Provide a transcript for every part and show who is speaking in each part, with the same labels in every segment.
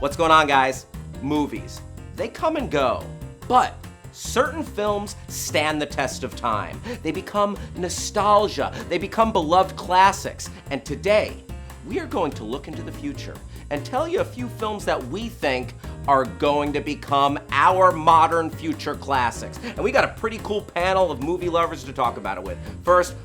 Speaker 1: What's going on, guys? Movies. They come and go, but certain films stand the test of time. They become nostalgia. They become beloved classics. And today, we are going to look into the future and tell you a few films that we think are going to become our modern future classics. And we got a pretty cool panel of movie lovers to talk about it with. First,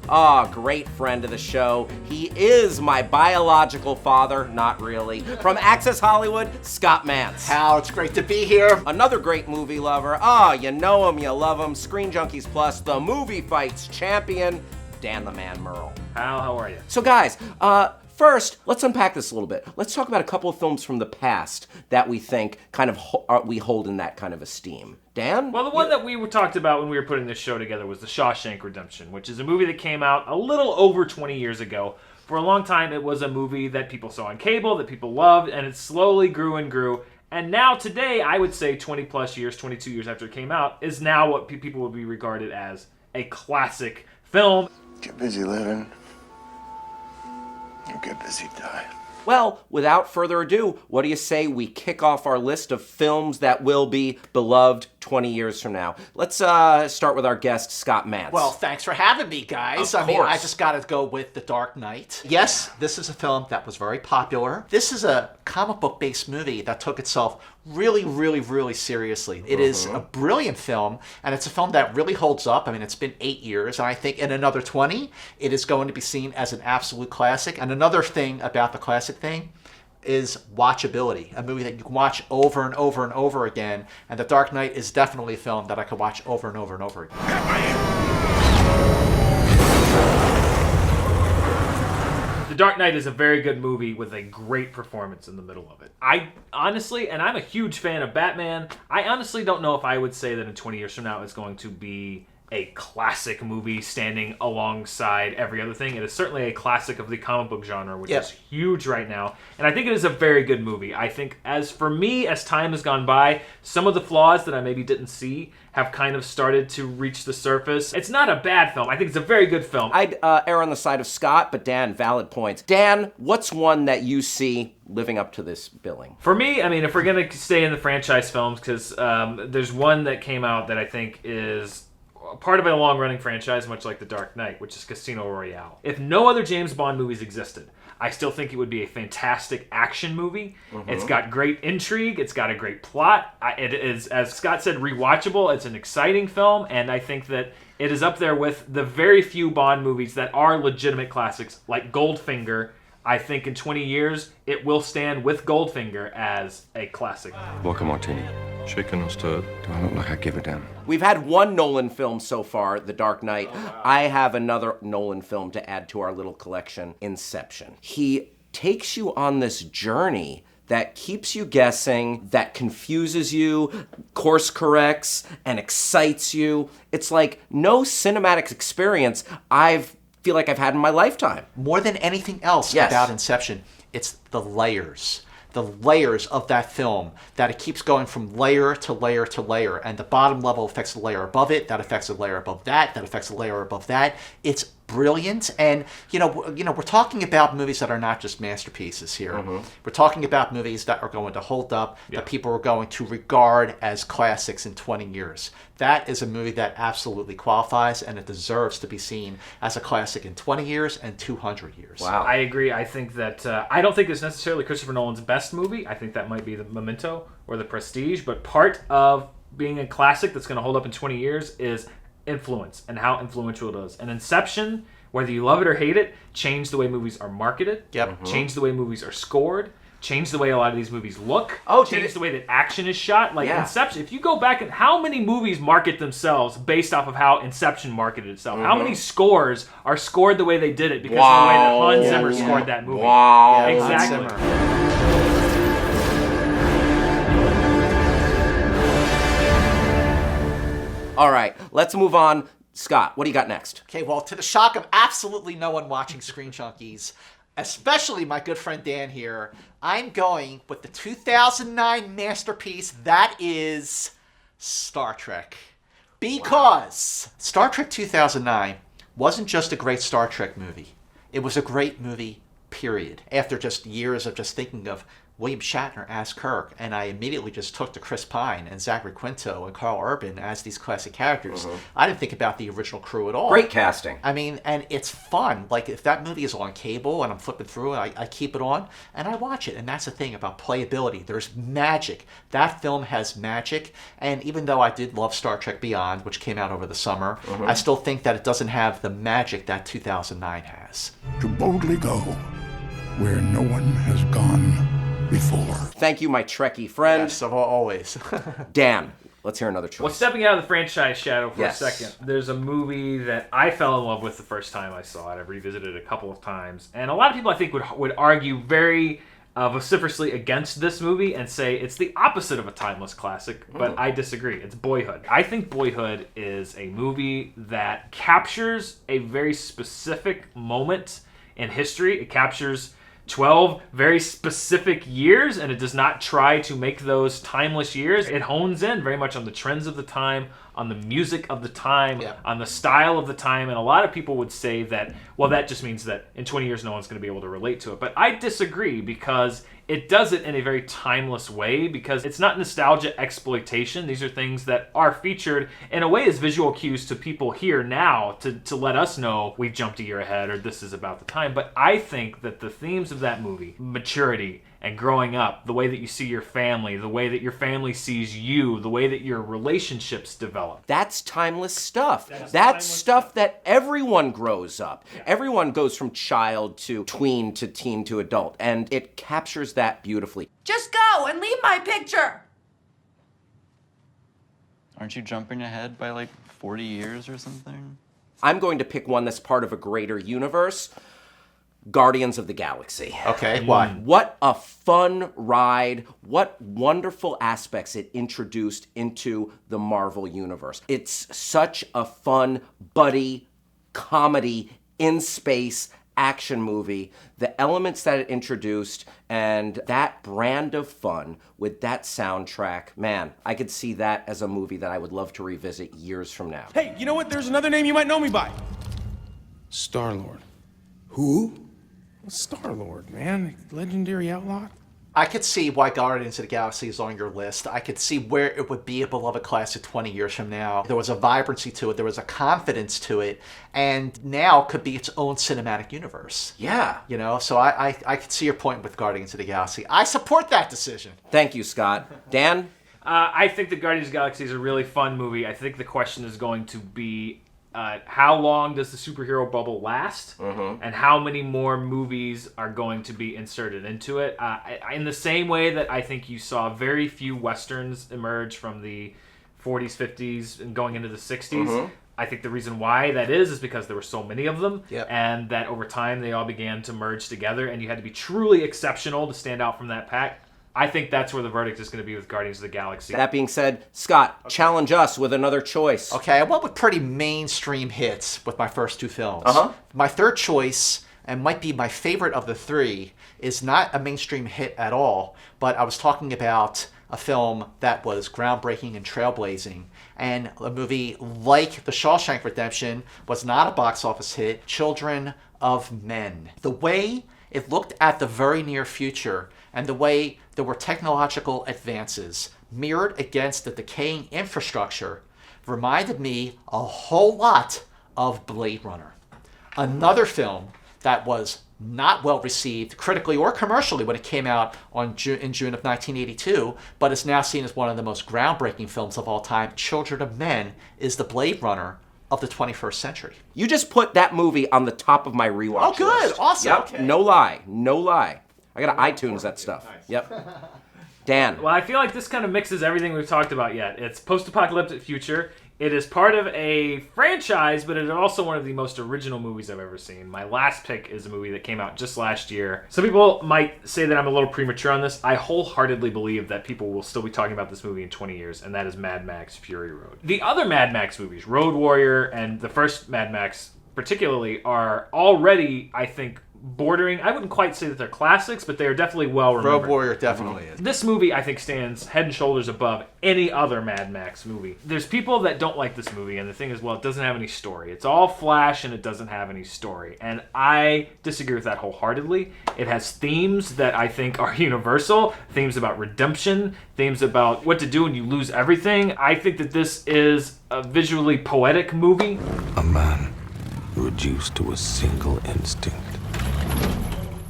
Speaker 1: great friend of the show. He is my biological father, not really. From Access Hollywood, Scott Mantz.
Speaker 2: Hal, it's great to be here.
Speaker 1: Another great movie lover. You know him, you love him. Screen Junkies Plus, the movie fights champion, Dan the Man Merle.
Speaker 3: Hal, how are you?
Speaker 1: So guys, first, let's unpack this a little bit. Let's talk about a couple of films from the past that we think kind of we hold in that kind of esteem. Dan?
Speaker 3: Well, the one that we talked about when we were putting this show together was The Shawshank Redemption, which is a movie that came out a little over 20 years ago. For a long time, it was a movie that people saw on cable, that people loved, and it slowly grew and grew. And now today, I would say 20 plus years, 22 years after it came out, is now what people would be regarded as a classic film.
Speaker 4: Get busy living. You get busy dying.
Speaker 1: Well, without further ado, what do you say we kick off our list of films that will be beloved 20 years from now? Let's start with our guest, Scott Mantz.
Speaker 2: Well, thanks for having me, guys.
Speaker 1: Of course.
Speaker 2: I just got to go with The Dark Knight. Yes, this is a film that was very popular. This is a comic book-based movie that took itself really, really, really seriously. It is a brilliant film, and it's a film that really holds up. I mean, it's been 8 years, and I think in another 20, it is going to be seen as an absolute classic. And another thing about the classic thing is watchability. A movie that you can watch over and over and over again, and The Dark Knight is definitely a film that I could watch over and over and over again.
Speaker 3: The Dark Knight is a very good movie with a great performance in the middle of it. I honestly, and I'm a huge fan of Batman, I honestly don't know if I would say that in 20 years from now it's going to be a classic movie standing alongside every other thing. It is certainly a classic of the comic book genre, which is huge right now. And I think it is a very good movie. I think as for me, as time has gone by, some of the flaws that I maybe didn't see have kind of started to reach the surface. It's not a bad film. I think it's a very good film.
Speaker 1: I'd err on the side of Scott, but Dan, valid points. Dan, what's one that you see living up to this billing?
Speaker 3: For me, I mean, if we're going to stay in the franchise films, because there's one that came out that I think is part of a long-running franchise, much like The Dark Knight, which is Casino Royale. If no other James Bond movies existed, I still think it would be a fantastic action movie. It's got great intrigue. It's got a great plot. It is, as Scott said, rewatchable. It's an exciting film, and I think that it is up there with the very few Bond movies that are legitimate classics, like Goldfinger. I think in 20 years, it will stand with Goldfinger as a classic.
Speaker 4: Vodka martini. Shaken or stirred? Do I look like I give a damn?
Speaker 1: We've had one Nolan film so far, The Dark Knight. I have another Nolan film to add to our little collection, Inception. He takes you on this journey that keeps you guessing, that confuses you, course corrects, and excites you. It's like no cinematic experience feel like I've had in my lifetime.
Speaker 2: More than anything else about Inception, it's the layers of that film, that it keeps going from layer to layer to layer, and the bottom level affects the layer above it, that affects the layer above that affects the layer above that. It's brilliant, and we're talking about movies that are not just masterpieces here. We're talking about movies that are going to hold up, that people are going to regard as classics in 20 years. That is a movie that absolutely qualifies, and it deserves to be seen as a classic in 20 years and 200 years.
Speaker 3: Wow. I agree. I think that, I don't think it's necessarily Christopher Nolan's best movie. I think that might be the Memento or the Prestige, but part of being a classic that's going to hold up in 20 years is influence and how influential it is. And Inception, whether you love it or hate it, changed the way movies are marketed, changed the way movies are scored, changed the way a lot of these movies look, changed the way that action is shot. Like Inception, if you go back and how many movies market themselves based off of how Inception marketed itself? How many scores are scored the way they did it because of the way that Hans Zimmer scored that movie?
Speaker 1: Wow.
Speaker 3: Exactly.
Speaker 1: All right, let's move on. Scott, what do you got next?
Speaker 2: Okay, well, to the shock of absolutely no one watching Screen Junkies, especially my good friend Dan here, I'm going with the 2009 masterpiece that is Star Trek. Because Star Trek 2009 wasn't just a great Star Trek movie. It was a great movie, period. After just years of just thinking of William Shatner as Kirk, and I immediately just took to Chris Pine and Zachary Quinto and Carl Urban as these classic characters. I didn't think about the original crew at all.
Speaker 1: Great casting.
Speaker 2: I mean, and it's fun. Like, if that movie is on cable and I'm flipping through it, I keep it on and I watch it. And that's the thing about playability. There's magic. That film has magic. And even though I did love Star Trek Beyond, which came out over the summer, I still think that it doesn't have the magic that 2009 has.
Speaker 5: To boldly go where no one has gone before.
Speaker 1: Thank you, my Trekkie friend.
Speaker 2: Yes, always.
Speaker 1: Dan, let's hear another choice.
Speaker 3: Well, stepping out of the franchise shadow for
Speaker 1: Yes.
Speaker 3: a second, there's a movie that I fell in love with the first time I saw it. I've revisited it a couple of times. And a lot of people, I think, would argue very vociferously against this movie and say it's the opposite of a timeless classic, but I disagree. It's Boyhood. I think Boyhood is a movie that captures a very specific moment in history. It captures 12 very specific years, and it does not try to make those timeless years. It hones in very much on the trends of the time, on the music of the time, on the style of the time, and a lot of people would say that, well, that just means that in 20 years no one's going to be able to relate to it. But I disagree, because it does it in a very timeless way, because it's not nostalgia exploitation. These are things that are featured in a way as visual cues to people here now to let us know we've jumped a year ahead or this is about the time. But I think that the themes of that movie, maturity and growing up, the way that you see your family, the way that your family sees you, the way that your relationships develop.
Speaker 1: That's timeless stuff. That's stuff that everyone grows up. Yeah. Everyone goes from child to tween to teen to adult, and it captures that beautifully.
Speaker 6: Just go and leave my picture.
Speaker 7: Aren't you jumping ahead by like 40 years or something?
Speaker 1: I'm going to pick one that's part of a greater universe. Guardians of the Galaxy.
Speaker 2: Okay, why?
Speaker 1: What a fun ride. What wonderful aspects it introduced into the Marvel Universe. It's such a fun buddy comedy in space action movie. The elements that it introduced and that brand of fun with that soundtrack, man, I could see that as a movie that I would love to revisit years from now.
Speaker 8: Hey, you know what? There's another name you might know me by. Star-Lord.
Speaker 5: Who?
Speaker 8: Star-Lord, man. Legendary outlaw.
Speaker 2: I could see why Guardians of the Galaxy is on your list. I could see where it would be a beloved classic 20 years from now. There was a vibrancy to it. There was a confidence to it. And now could be its own cinematic universe.
Speaker 1: Yeah.
Speaker 2: You know, so I could see your point with Guardians of the Galaxy. I support that decision.
Speaker 1: Thank you, Scott. Dan?
Speaker 3: I think that Guardians of the Galaxy is a really fun movie. I think the question is going to be how long does the superhero bubble last, and how many more movies are going to be inserted into it. In the same way that I think you saw very few Westerns emerge from the 40s, 50s, and going into the 60s, I think the reason why that is because there were so many of them, and that over time they all began to merge together, and you had to be truly exceptional to stand out from that pack. I think that's where the verdict is going to be with Guardians of the Galaxy.
Speaker 1: That being said, Scott, challenge us with another choice.
Speaker 2: Okay, I went with pretty mainstream hits with my first two films. My third choice, and might be my favorite of the three, is not a mainstream hit at all, but I was talking about a film that was groundbreaking and trailblazing, and a movie like The Shawshank Redemption was not a box office hit, Children of Men. The way it looked at the very near future and the way there were technological advances mirrored against the decaying infrastructure reminded me a whole lot of Blade Runner. Another film that was not well received critically or commercially when it came out in June of 1982, but is now seen as one of the most groundbreaking films of all time, Children of Men, is the Blade Runner of the 21st century.
Speaker 1: You just put that movie on the top of my rewatch
Speaker 2: Oh, good.
Speaker 1: list.
Speaker 2: Awesome.
Speaker 1: Yep.
Speaker 2: Okay.
Speaker 1: No lie. I gotta iTunes that stuff. Nice. Yep. Dan.
Speaker 3: Well, I feel like this kind of mixes everything we've talked about yet. It's post-apocalyptic future. It is part of a franchise, but it is also one of the most original movies I've ever seen. My last pick is a movie that came out just last year. Some people might say that I'm a little premature on this. I wholeheartedly believe that people will still be talking about this movie in 20 years, and that is Mad Max Fury Road. The other Mad Max movies, Road Warrior and the first Mad Max particularly, are already, I think, bordering. I wouldn't quite say that they're classics, but they are definitely well remembered.
Speaker 2: Road Warrior definitely is.
Speaker 3: This movie, I think, stands head and shoulders above any other Mad Max movie. There's people that don't like this movie, and the thing is, well, it doesn't have any story. It's all flash, and it doesn't have any story. And I disagree with that wholeheartedly. It has themes that I think are universal, themes about redemption, themes about what to do when you lose everything. I think that this is a visually poetic movie.
Speaker 4: A man reduced to a single instinct.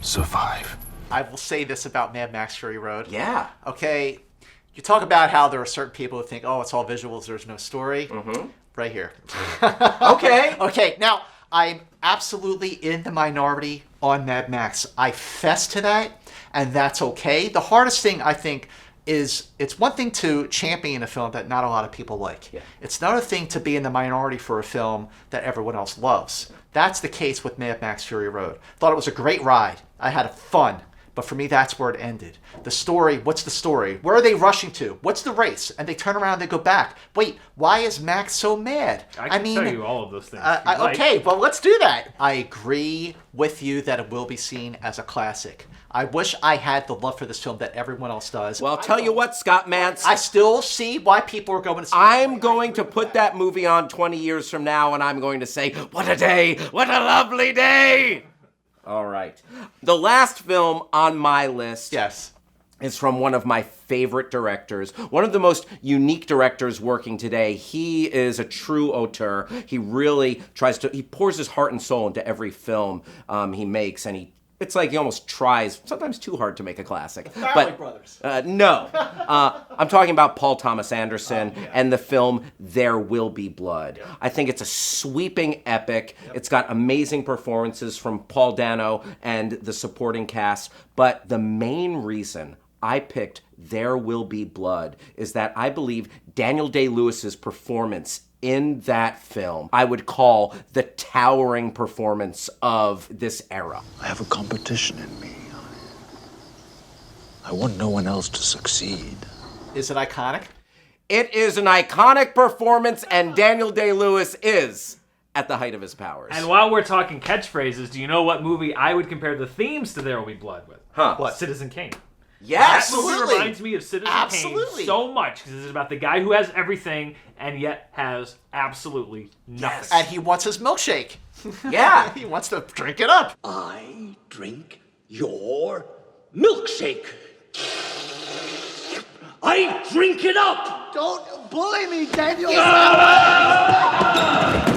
Speaker 4: Survive.
Speaker 2: I will say this about Mad Max Fury Road.
Speaker 1: Yeah.
Speaker 2: Okay, you talk about how there are certain people who think, oh, it's all visuals, there's no story. Mm-hmm. Right here.
Speaker 1: Okay.
Speaker 2: Okay, now, I'm absolutely in the minority on Mad Max. I fess to that, and that's okay. The hardest thing, I think, is it's one thing to champion a film that not a lot of people like.
Speaker 1: Yeah.
Speaker 2: It's another thing to be in the minority for a film that everyone else loves. That's the case with Mad Max Fury Road. Thought it was a great ride. I had fun. But for me, that's where it ended. The story, what's the story? Where are they rushing to? What's the race? And they turn around and they go back. Wait, why is Max so mad?
Speaker 3: I can tell you all of those things.
Speaker 2: Okay, well, let's do that. I agree with you that it will be seen as a classic. I wish I had the love for this film that everyone else does.
Speaker 1: Well, I'll tell you what, Scott Mantz.
Speaker 2: I still see why people are going to see it.
Speaker 1: I'm going to put that movie on 20 years from now, and I'm going to say, what a day! What a lovely day! All right. The last film on my list is from one of my favorite directors, one of the most unique directors working today. He is a true auteur. He really he pours his heart and soul into every film he makes, and it's like he almost tries, sometimes too hard, to make a classic.
Speaker 2: Farrelly Brothers.
Speaker 1: No. I'm talking about Paul Thomas Anderson and the film There Will Be Blood. I think it's a sweeping epic. It's got amazing performances from Paul Dano and the supporting cast. But the main reason I picked There Will Be Blood is that I believe Daniel Day-Lewis's performance in that film, I would call the towering performance of this era.
Speaker 9: I have a competition in me. I want no one else to succeed.
Speaker 2: Is it iconic?
Speaker 1: It is an iconic performance, and Daniel Day-Lewis is at the height of his powers.
Speaker 3: And while we're talking catchphrases, do you know what movie I would compare the themes to There Will Be Blood with?
Speaker 1: Huh.
Speaker 3: What? Citizen Kane.
Speaker 1: Yes!
Speaker 3: That movie reminds me of Citizen Kane so much, because it's about the guy who has everything and yet has absolutely nothing.
Speaker 2: And he wants his milkshake.
Speaker 1: Yeah.
Speaker 2: He wants to drink it up.
Speaker 10: I drink your milkshake. I drink it up.
Speaker 2: Don't bully me, Daniel.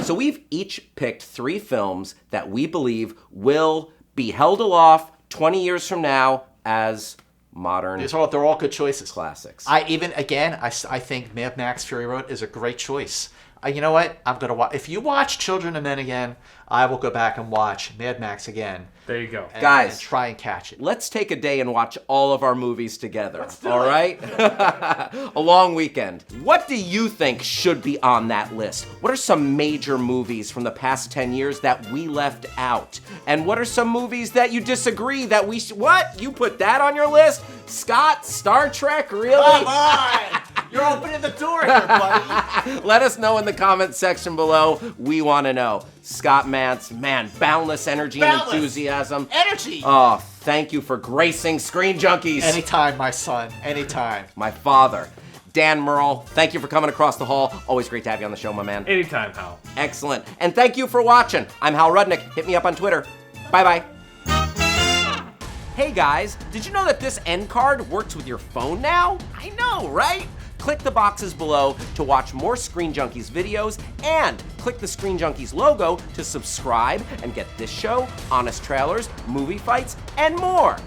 Speaker 1: So we've each picked 3 films that we believe will be held aloft 20 years from now as modern.
Speaker 2: They're all good choices.
Speaker 1: Classics.
Speaker 2: I think Mad Max Fury Road is a great choice. You know what? I'm going to watch. If you watch Children of Men again, I will go back and watch Mad Max again.
Speaker 3: There you go.
Speaker 1: Guys,
Speaker 2: and try and catch it.
Speaker 1: Let's take a day and watch all of our movies together. All right? A long weekend. What do you think should be on that list? What are some major movies from the past 10 years that we left out? And what are some movies that you disagree that we what? You put that on your list? Scott, Star Trek, really?
Speaker 2: Come on! You're opening the door here, buddy.
Speaker 1: Let us know in the comment section below. We want to know. Scott Mantz, man, boundless energy and enthusiasm.
Speaker 2: Energy!
Speaker 1: Oh, thank you for gracing Screen Junkies.
Speaker 2: Anytime, my son. Anytime.
Speaker 1: My father. Dan Merle, thank you for coming across the hall. Always great to have you on the show, my man.
Speaker 3: Anytime, Hal.
Speaker 1: Excellent. And thank you for watching. I'm Hal Rudnick. Hit me up on Twitter. Bye-bye. Hey guys, did you know that this end card works with your phone now? I know, right? Click the boxes below to watch more Screen Junkies videos, and click the Screen Junkies logo to subscribe and get this show, honest trailers, movie fights, and more.